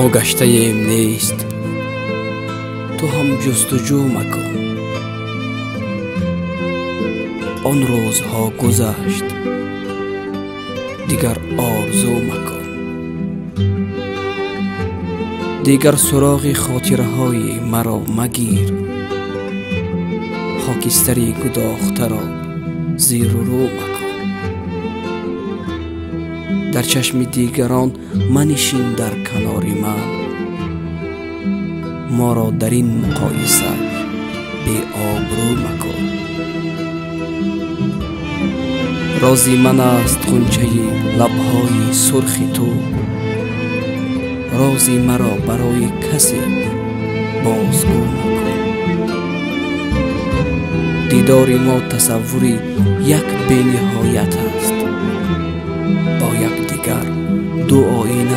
ما گشته ایم نیست، تو هم جستجو مکن. آن روزها گذشت، دیگر آرزو مکن. دیگر سراغ خاطره های مرا مگیر، خاکستری گداخته را زیر و رو مکن. در چشم دیگران منشین در کنار من، ما را در این مقایسه بی آبرو مکن. رازی من است غنچه لبهای سرخ تو، رازی مرا برای کسی بازگو مکن. دیدار ما تصوری یک بی نهایت است، با یک دیگر دو آینه